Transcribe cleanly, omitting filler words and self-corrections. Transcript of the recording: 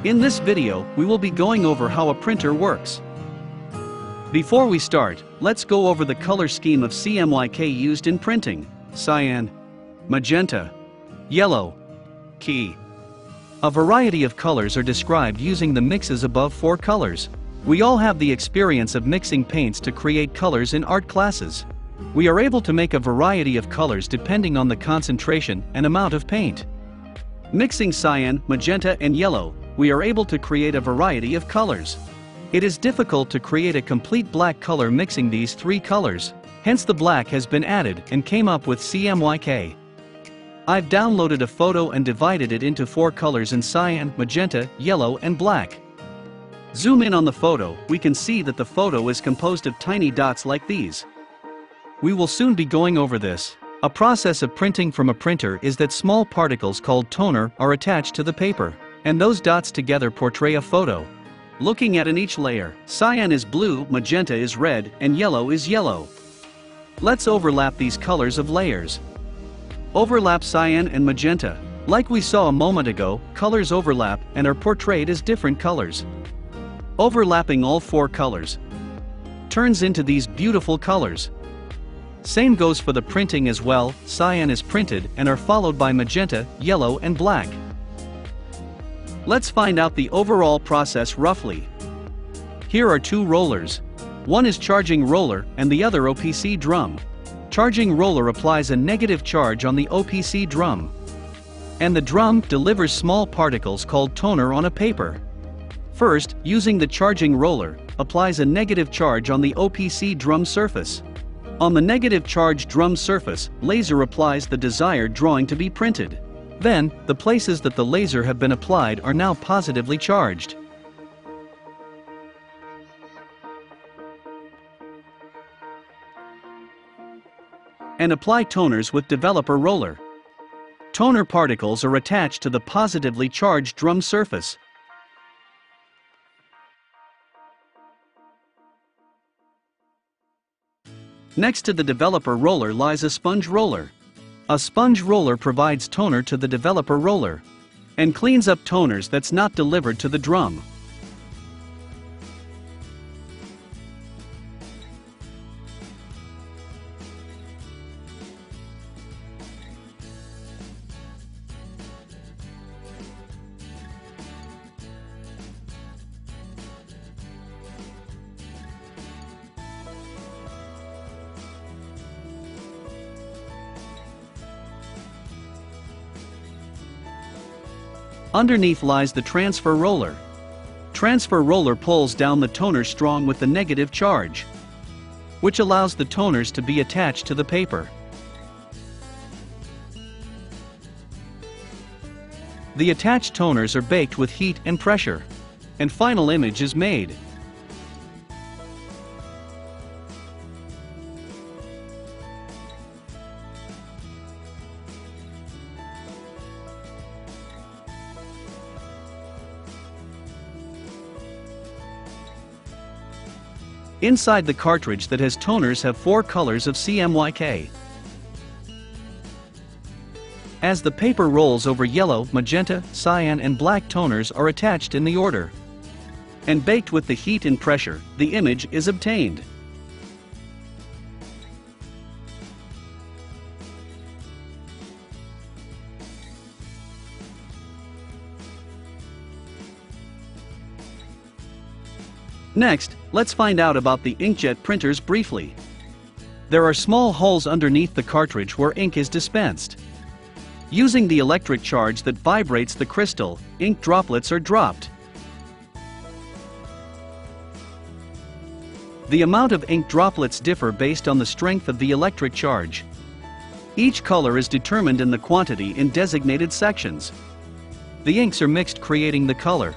In this video, we will be going over how a printer works. Before we start, let's go over the color scheme of CMYK used in printing: cyan, magenta, yellow, key. A variety of colors are described using the mixes above 4 colors. We all have the experience of mixing paints to create colors in art classes. We are able to make a variety of colors depending on the concentration and amount of paint. Mixing cyan, magenta, and yellow, we are able to create a variety of colors. It is difficult to create a complete black color mixing these 3 colors, hence the black has been added and came up with CMYK. I've downloaded a photo and divided it into 4 colors in cyan, magenta, yellow, and black. Zoom in on the photo, we can see that the photo is composed of tiny dots like these. We will soon be going over this. A process of printing from a printer is that small particles called toner are attached to the paper, and those dots together portray a photo. Looking at in each layer, cyan is blue, magenta is red, and yellow is yellow. Let's overlap these colors of layers. Overlap cyan and magenta. Like we saw a moment ago, colors overlap and are portrayed as different colors. Overlapping all 4 colors turns into these beautiful colors. Same goes for the printing as well. Cyan is printed and are followed by magenta, yellow, and black. Let's find out the overall process roughly. Here are 2 rollers. One is charging roller and the other OPC drum. Charging roller applies a negative charge on the OPC drum, and the drum delivers small particles called toner on a paper. First, using the charging roller, applies a negative charge on the OPC drum surface. On the negative charge drum surface, laser applies the desired drawing to be printed. Then, the places that the laser have been applied are now positively charged. And apply toners with developer roller. Toner particles are attached to the positively charged drum surface. Next to the developer roller lies a sponge roller. A sponge roller provides toner to the developer roller and cleans up toners that's not delivered to the drum. Underneath lies the transfer roller. Transfer roller pulls down the toner strong with the negative charge, which allows the toners to be attached to the paper. The attached toners are baked with heat and pressure, and final image is made. Inside the cartridge that has toners have 4 colors of CMYK. As the paper rolls over, yellow, magenta, cyan, and black toners are attached in the order and baked with the heat and pressure, the image is obtained. Next, let's find out about the inkjet printers briefly. There are small holes underneath the cartridge where ink is dispensed. Using the electric charge that vibrates the crystal, ink droplets are dropped. The amount of ink droplets differ based on the strength of the electric charge. Each color is determined in the quantity in designated sections. The inks are mixed, creating the color,